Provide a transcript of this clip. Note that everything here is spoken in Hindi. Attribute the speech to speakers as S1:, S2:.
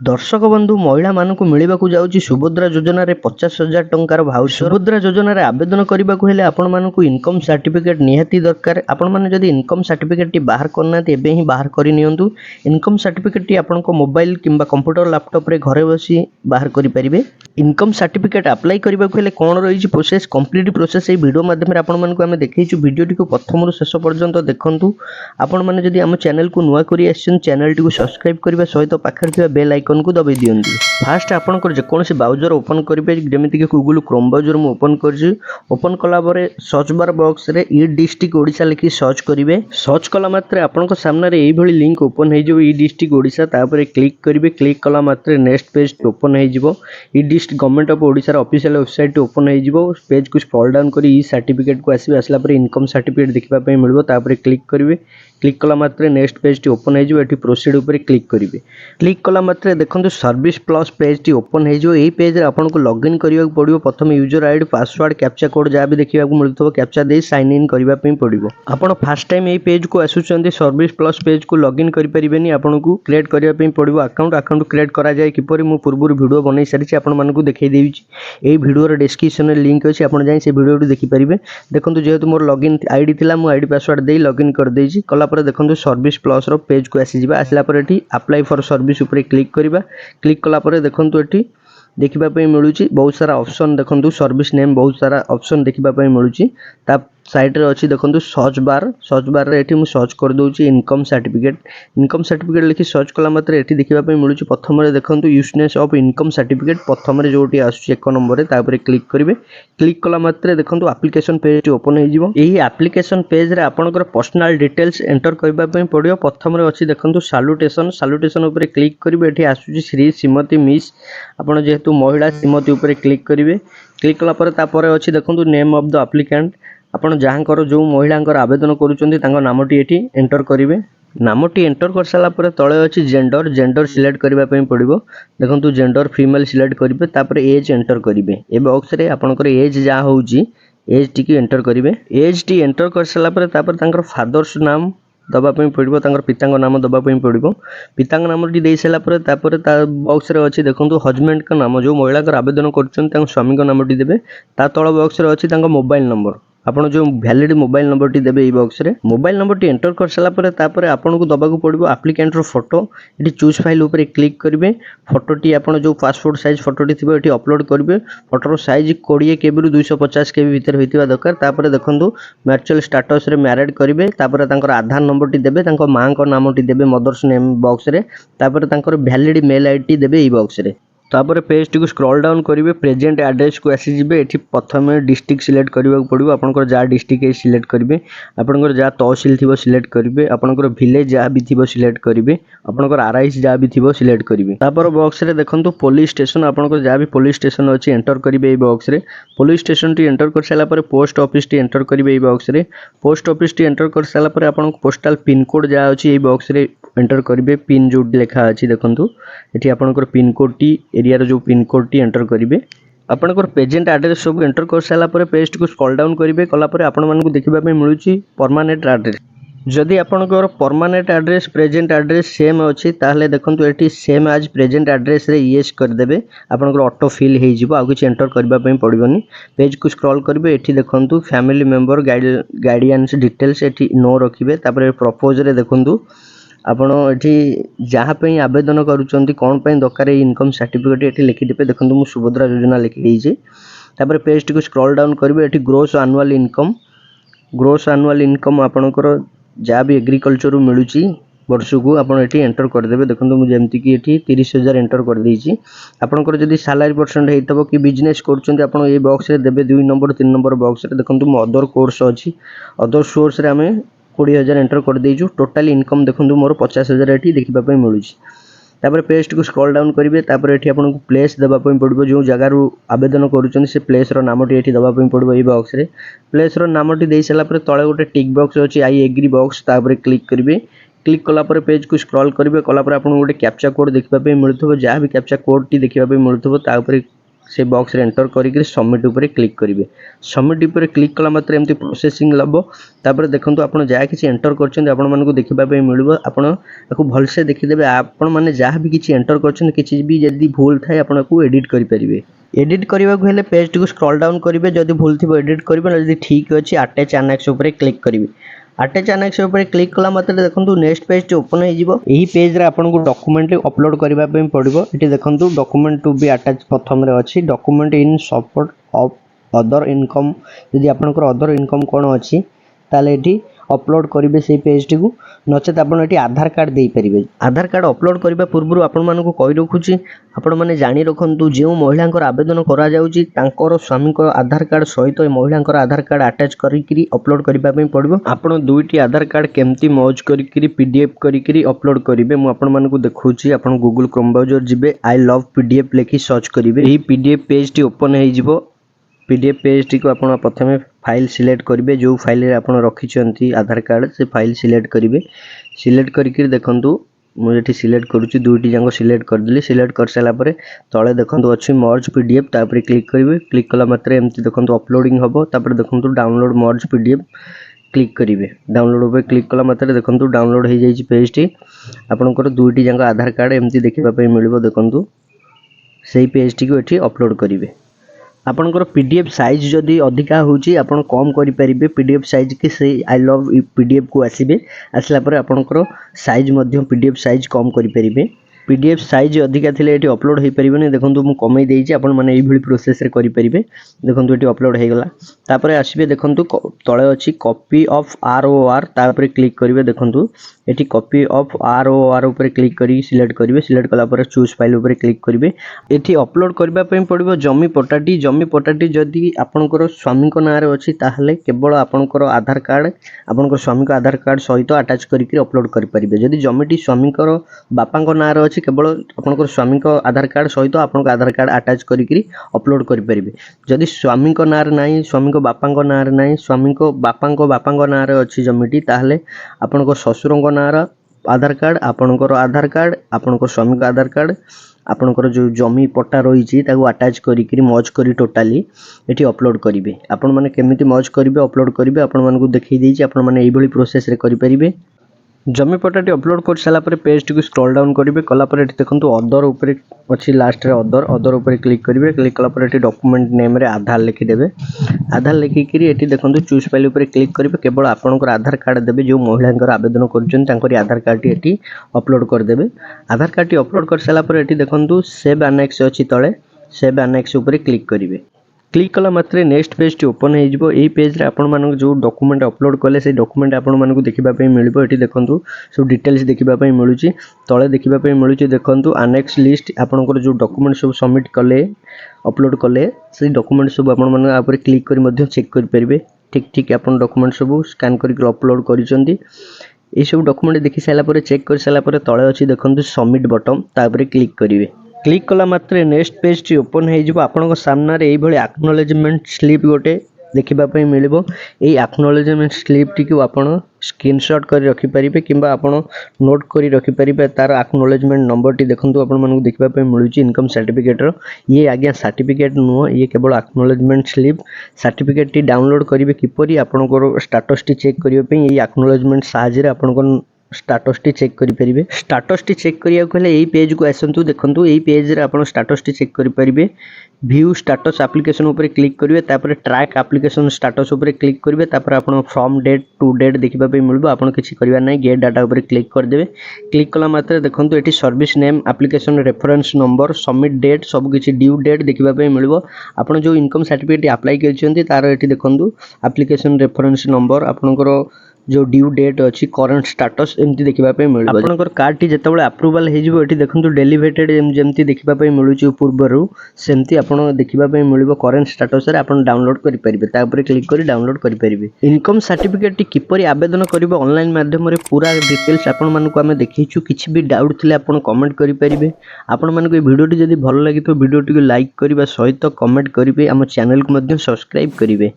S1: दर्शक बंधु महिला मानक मिलवाक जाऊँगी सुभद्रा योजना 50,000 टंकार भाउचर। सुभद्रा योजना आवेदन करने को हेले आपण मानक इनकम सर्टिफिकेट निहाती दरकार। आपण माने जदि इनकम सर्टिफिकेट बाहर करना एबे ही बाहर कर नियंतु। इनकम सर्टिफिकेट आपण मोबाइल किंबा कंप्यूटर लैपटॉप रे घरे बसी बाहर करि परिबे। इनकम सर्टिफिकेट अप्लाई करने को हेले कौन रही प्रोसेस कंप्लीट प्रोसेस ये वीडियो माध्यम आपण मानक आमे देखैछु। वीडियोटी को प्रथम रु शेष पर्यंत देखंतु। आपण माने जदि आम चैनल को नुआ करी आछन चैनल टी को सब्सक्राइब करबा सहित पाखर थिबा बेल आइकन को दबाई दियंतु। फास्ट आपनकर जेकोसी ब्राउजर ओपन करिवे जेमिति कि गूगल क्रोम ब्राउजर मु ओपन करछि। ओपन कला परे सर्च बार बॉक्स रे ई डिस्ट्रिक्ट ओडिशा लिखि सर्च करिवे। सर्च कला मात्रे आपनकर सामने रे एई भली लिंक ओपन हे जो ई डिस्ट्रिक्ट ओडिशा तापरे क्लिक करिवे। क्लिक कला मात्रे नेक्स्ट पेज ओपन हे जिवो। ई district government of Odisha official website open हे जिवो। पेज को स्क्रॉल डाउन करी ई सर्टिफिकेट को आसीबे। आसला परे इनकम सर्टिफिकेट देखिबा पय मिलबो। तापरे क्लिक करिवे। क्लिक कला मात्रे नेक्स्ट पेज टी ओपन हे जिवो। एठी प्रोसीड ऊपर क्लिक करिवे। क्लिक कला मात्रे देखंतु सर्विस प्लस पेज टी ओपन हे जो एई पेज रे आपन को लॉगिन करिया पड़िबो। प्रथम user ID password captcha code जा भी देखिबा को मिलथबो कैप्चा दे साइन इन करिबा पय पड़िबो। आपन फर्स्ट टाइम एई पेज को आसुचंदी सर्विस प्लस पेज को लॉगिन करि परिबेनी। आपन को क्रिएट करिया पय पड़िबो अकाउंट क्रिएट करा जाय किपरि मु पूर्व वीडियो बनै सारिछि आपन मानकु देखै देउछि। एई वीडियो रे डिस्क्रिप्शन रे लिंक अछि आपन जाय से वीडियो देखि परिबे। देखंतु जेहेतु मोर लॉगिन आईडी थिला मु आईडी पासवर्ड दे लॉगिन कर देछि। कला पर देखंतु सर्विस प्लस रो पेज को आसी जिबा। आसला पर एठी अप्लाई फॉर सर्विस ऊपर क्लिक करिबा। क्लिक कला पर देखंतु एठी देखिबा पय मिलुछि बहुत सारा ऑप्शन। देखंतु सर्विस नेम बहुत सारा ऑप्शन देखिबा पय मिलुछि। ता साइड रे अछि देखंतु सर्च बार रे एठी मु सर्च कर दोछि इनकम सर्टिफिकेट लिखि सर्च कला मात्रे एठी देखिबा पय मिलुछि। प्रथम रे देखंतु यूजनेस ऑफ इनकम सर्टिफिकेट प्रथम रे जोटी आसुछि एक नंबर रे तापर क्लिक करिवे। क्लिक कला मात्रे देखंतु एप्लीकेशन पेज टी ओपन हे जिवो। एही एप्लीकेशन पेज रे आपनकर पर्सनल डिटेल्स एंटर करबा पय पड़ियो। प्रथम रे अछि देखंतु सैल्यूटेशन ऊपर क्लिक करिवे। एठी आसुछि श्री श्रीमती मिस आपण जेहेतु महिला श्रीमती ऊपर क्लिक करिवे। क्लिक कला पर तापर अछि देखंतु नेम ऑफ द एप्लीकेंट आपण जहाँकर जो महिलांकर आवेदन करूचंदी तांको नामटी एठी एंटर करिवे। नामटी एंटर कर साला पर तळे अछि जेंडर सिलेक्ट करबा पय पड़िबो। देखंतु जेंडर फीमेल सिलेक्ट करिवे। तापर एज एंटर करिवे। ए बॉक्स रे आपनकर एज जा होउची एज टी की एंटर करिवे। एज टी एंटर कर साला पर तापर तांकर फादर्स नाम दबा पय पड़िबो। तांकर पितांग नाम दबा पय पड़िबो। पितांग नामटी देई साला पर तापर ता बॉक्स रे अछि देखंतु हस्बैंड का नाम जो महिला कर आवेदन करचन तांग स्वामी का नामटी देबे। ता तळ बॉक्स रे अछि तांग मोबाइल नंबर आपण जो वैलिड मोबाइल नंबर टी देबे। ई बॉक्स रे मोबाइल नंबर टी एंटर कर साला पर तापर आपन को दबाकू पड़िबो एप्लीकेंट रो फोटो। एटी चूज फाइल ऊपर क्लिक करिवे। फोटो टी आपण जो पासपोर्ट साइज फोटो टी थिबो एटी अपलोड करिवे। फोटो रो साइज 20 केबी रु 250 केबी भीतर होइतिबा दरकार। तापर देखंतु मैरिटल स्टेटस रे मैरिड करिवे। तापर तांकर आधार नंबर टी देबे। तांको मां को नाम टी देबे मदर्स नेम बॉक्स रे। तापर तांकर वैलिड मेल आईडी देबे ई बॉक्स रे। तापर पेज टी को स्क्रॉल डाउन करिवे। प्रेजेंट एड्रेस को आसी जिवे। एठी प्रथम डिस्ट्रिक्ट सिलेक्ट करबा पड़िबो। आपनकर जा डिस्ट्रिक्ट ए सिलेक्ट करिवे। आपनकर जा तहसील थिबो सिलेक्ट करिवे। आपनकर विलेज जा भी थिबो सिलेक्ट करिवे। आपनकर आरआईस जा भी थिबो सिलेक्ट करिवे। तापर बॉक्स रे देखंतु पुलिस स्टेशन आपनकर जा भी पुलिस स्टेशन अछि एंटर करिवे। ए बॉक्स रे पुलिस स्टेशन टी एंटर कर साला पर पोस्ट ऑफिस टी एंटर करिवे। ए बॉक्स रे पोस्ट ऑफिस टी एंटर कर साला पर आपन पोस्टल पिन कोड जा अछि ए बॉक्स रे एंटर करिवे। पिन जो लिखा अछि देखंतु एठी आपनकर पिन कोड टी एरिया रो जो पिन कोड टी एंटर करिवे। आपनकर प्रेजेंट एड्रेस सब एंटर कर साला पर पेज को स्क्रॉल डाउन करिवे। कला पर आपन मानकु देखिबा पे मिलुची परमानेंट एड्रेस। जदि आपनकर permanent address present address same अछि ताहले देखंतु एठी सेम एज प्रेजेंट एड्रेस रे यस कर देबे। आपनकर ऑटो फिल हे जिवो। आ किछ एंटर करबा पे पड़िबोनी। पेज को स्क्रॉल करिवे। एठी देखंतु फैमिली मेंबर गार्डियंस डिटेल्स एठी नो रखिबे। तापर प्रपोज रे देखंतु आपण एठी जहाँ पे आवेदन करूचंती कोन पे दरकार इनकम सर्टिफिकेट एठी लिखि देबे। देखंतु मु सुभद्रा योजना लिखि देइजे। तापर पेज टी को स्क्रॉल डाउन करिवे। एठी ग्रोस एनुअल इनकम आपनकर जा भी एग्रीकल्चर मिलुची वर्ष को आपण एठी एंटर कर देबे। देखंतु मु जेमति कि एठी 30,000 एंटर कर देइची। आपनकर जदी सैलरी परसेंट हेतबो कि बिजनेस करचंती आपण ए बॉक्स रे देबे। 2 नंबर 3 नंबर बॉक्स रे देखंतु मु अदर कोर्स अछि। अदर सोर्स रे हमें 20,000 एंटर कर देइछु। टोटल इनकम देखंतु मोर 50,000 एठी देखिबा पे मिलुची। तापर पेज को स्क्रॉल डाउन करिवे। तापर एठी आपन को प्लेस देबा पे पड़िबो। जो जगह रु आवेदन करूचन से प्लेस रो नामटी एठी देबा पे पड़िबो। ई बॉक्स रे प्लेस रो नामटी देई सला पर तळे गोटे टिक बॉक्स अछि आई एग्री बॉक्स। तापर क्लिक करिवे। क्लिक कला पर पेज को स्क्रॉल करिवे। कला पर आपन गोटे कैप्चा कोड देखिबा पे मिलथबो। जा भी कैप्चा कोड टी देखिबा पे मिलथबो ता ऊपर से बॉक्स रे एंटर करिक सबमिट ऊपर क्लिक करेंगे। सबमिट ऊपर क्लिक कला मात्र एमती प्रोसेसिंग लबो। तापर देखंतु आपण जहाँ किसी एंटर करछन आपण मानकु देखिबा पे मिलबो। आपण याकु भलसे देखिदेबे। आपण माने जहाँ भी किसी एंटर करछन किसी भी यदि भूल थाए आपण को एडिट करि परिबे। एडिट करबा को हेले पेज को स्क्रॉल डाउन करिवे। जदि भूल थिबो एडिट करिवे। जदि ठीक अछि अटैच एनेक्स ऊपर क्लिक करिवे। अटैच एनेक्स ऊपर क्लिक कला मात्र देखंतु नेक्स्ट पेज टी ओपन हो जिवो। एही पेज रे आपन को डॉक्यूमेंट अपलोड करबा पे पड़िबो। एठी देखंतु डॉक्यूमेंट टू बी अटैच प्रथम रे अछि document in support of other income. यदि आपन को अदर इनकम कोन अछि ताले एठी अपलोड करिवे से पेज टी को नचेत आपन एठी आधार कार्ड देई परिबे। आधार कार्ड अपलोड करबा पूर्व आपन मान को कहि रखुची आपण माने जानि रखंतु जे महिलांकर आवेदन करा जाउची तांकर स्वामी को आधार कार्ड सहित महिलांकर आधार कार्ड अटैच करिकरी अपलोड करबा पे पड़िबो। आपण दुईटी आधार कार्ड केमती मर्ज करिकरी पीडीएफ करिकरी अपलोड करिवे। मु आपण मान को देखौची आपण गूगल क्रोम ब्राउजर जिबे आई लव पीडीएफ लेखि सर्च करिवे। एही पीडीएफ पेज टी ओपन हे जिवो। पीडीएफ पेज टी को आपण प्रथमे फाइल सिलेक्ट करिवे। जो फाइल रे आपण रखिचंती आधार कार्ड से फाइल सिलेक्ट करिवे। सिलेक्ट करिकरी देखंतु मु एठी सिलेक्ट करूची दुईटी जांको सिलेक्ट कर देली। सिलेक्ट कर साला परे तळे देखंतु अछि मर्ज पीडीएफ तापर क्लिक करिवे। क्लिक कला मात्रे एमती देखंतु अपलोडिंग हबो। तापर देखंतु डाउनलोड मर्ज पीडीएफ क्लिक करिवे। डाउनलोड ऊपर क्लिक कला मात्रे देखंतु डाउनलोड हे जाईची पेज टी। आपनकर दुईटी जांको आधार कार्ड एमती देखिबा पे मिलिबो। देखंतु सेही पेज टी को एठी अपलोड करिवे। आपनकर पीडीएफ साइज जदि अधिका होची आपण कम करि परिबे। पीडीएफ साइज के से आई लव पीडीएफ को आसीबे। आसला परे आपनकर साइज मध्य पीडीएफ साइज कम करि परिबे। पीडीएफ साइज अधिका थिले एटी अपलोड हे परिबेनी। देखंतु मु कमई देइची आपण माने एई भली प्रोसेस रे करि परिबे। देखंतु एटी अपलोड हे गला। तापरे आसीबे देखंतु तळे अछि कॉपी ऑफ आरओआर तापरे क्लिक करिवे। देखंतु एटी कॉपी ऑफ आरओआर ऊपर क्लिक करी सिलेक्ट करिवे। सिलेक्ट कला परे चूज फाइल ऊपर क्लिक करिवे। एटी अपलोड करबा पई पड़िबो जमी पटाटी। जमी पटाटी जदि आपनकर स्वामी को नारे अछि ताहले केवल आपनकर आधार कार्ड आपनकर स्वामी को आधार कार्ड सहित अटैच करिकरी अपलोड करि परिबे। जदि जमीटी स्वामी को बापा को नारे अछि केवल आपनकर स्वामी को आधार कार्ड सहित आपनकर आधार कार्ड अटैच करिकरी अपलोड करि परिबे। जदि स्वामी को नारे नाही स्वामी को बापा को नारे नाही स्वामी को बापा को नारे अछि जमीटी ताहले आपनकर ससुर को नारे आधार कार्ड आपनकर आधार कार्ड आपनकर स्वामी को आधार कार्ड आपनकर जो जमी पट्टा रही अटैच करी मर्ज करी टोटाली एटी अपलोड करिवे। आपण माने केमिति मर्ज करिवे अपलोड करिवे आपण मानकु देखै देइछि। आपण माने एई भली प्रोसेस रे करि परिबे। जमी पट्टाटी अपलोड कर साला परे पेज टी को स्क्रॉल डाउन करिवे। कला परे एटी देखंतु अदर ऊपर अछि लास्ट रे अदर ऊपर क्लिक करिवे। क्लिक कला परे एटी डॉक्यूमेंट नेम रे आधार लिखि देबे। आधार लिखि करी एटी देखंतु चूज फाइल ऊपर क्लिक करिवे। केवल आपनकर आधार कार्ड देबे। जो महिलांकर आवेदन करछन तांकर आधार कार्ड टी एटी अपलोड कर देबे। आधार कार्ड टी अपलोड कर साला परे एटी देखंतु सेव एनेक्स अछि तळे सेव एनेक्स ऊपर क्लिक करिवे। क्लिक कला मात्रे नेक्स्ट पेज टी ओपन हे जिवो। एई पेज रे आपण मानक जो डॉक्यूमेंट अपलोड कले से डॉक्यूमेंट आपण मानकु देखिबा पई मिलिबो। एटी देखंतु सब डिटेल्स देखिबा पई मिलुची। तळे देखिबा पई मिलुची देखंतु एनेक्स लिस्ट आपनकर जो डॉक्यूमेंट सब सबमिट कले अपलोड कले से डॉक्यूमेंट सब आपण माने ऊपर क्लिक करी मध्ये चेक करि परिबे। ठीक ठीक आपण डॉक्यूमेंट सब स्कैन करी अपलोड करिसंती। ए सब डॉक्यूमेंट देखि साला परे चेक कर साला परे तळे अछि देखंतु सबमिट बटन ता ऊपर क्लिक करिवे। क्लिक कला मात्रे नेक्स्ट पेज टी ओपन हे जिवो। आपनक सामना रे एई भली एक्नॉलेजमेंट स्लिप गोटे देखिबा पई मिलिबो। एई एक्नॉलेजमेंट स्लिप टी को आपण स्क्रीनशॉट करी रखि परिबे किंबा आपण नोट करी रखि परिबे। तार एक्नॉलेजमेंट नंबर टी देखंतु आपण मानकु देखिबा पई मिलुची इनकम सर्टिफिकेट रो। ये आज्ञा सर्टिफिकेट नुहो ये केवल acknowledgement slip. Certificate T download करिवे किपरि आपनकर स्टेटस टी चेक करिवे पई एई एक्नॉलेजमेंट साहाय्य रे आपनकर स्टेटस टी चेक करि परिबे। स्टेटस टी चेक करिया को हेले एई पेज को आसंतु देखंतु एई पेज रे आपण स्टेटस टी चेक करि परिबे। व्यू स्टेटस एप्लीकेशन ऊपर क्लिक करिवे। तापर ट्रैक एप्लीकेशन स्टेटस ऊपर क्लिक करिवे। तापर आपण फ्रॉम डेट टू डेट देखिबा पे मिलबो। आपण किछि करिवा नै गेट डाटा ऊपर क्लिक कर देबे। क्लिक कला मात्रे देखंतु एठी service name application reference number submit date सब किछि ड्यू डेट देखिबा पे मिलबो। आपण जो इनकम सर्टिफिकेट अप्लाई करछन्ती तार एठी देखंतु एप्लीकेशन रेफरेंस नंबर आपनकर जो ड्यू डेट अछि करंट स्टेटस एमती देखिबा पे मिलबो। आपनकर कार्ड टी जेतेबेले अप्रूवल हे जिवो एठी देखंतु डेलीवेटेड जेमती देखिबा पे मिलुची पूर्वरु सेमती आपण देखिबा पे मिलबो। करंट स्टेटस रे आपण डाउनलोड करि परिबे। ता ऊपर क्लिक करी डाउनलोड करि परिबे। इनकम सर्टिफिकेट टी किपरि आवेदन करिबो ऑनलाइन माध्यम रे पूरा डिटेल्स आपण मानकु हमें देखैछु। किछि भी डाउट थिले आपण कमेंट करि परिबे। आपण मानकु ए वीडियो टी जदि भलो लागि तो वीडियो टी को लाइक करिबा सहित कमेंट करिबे। हम चैनल को मध्य सब्सक्राइब करिबे।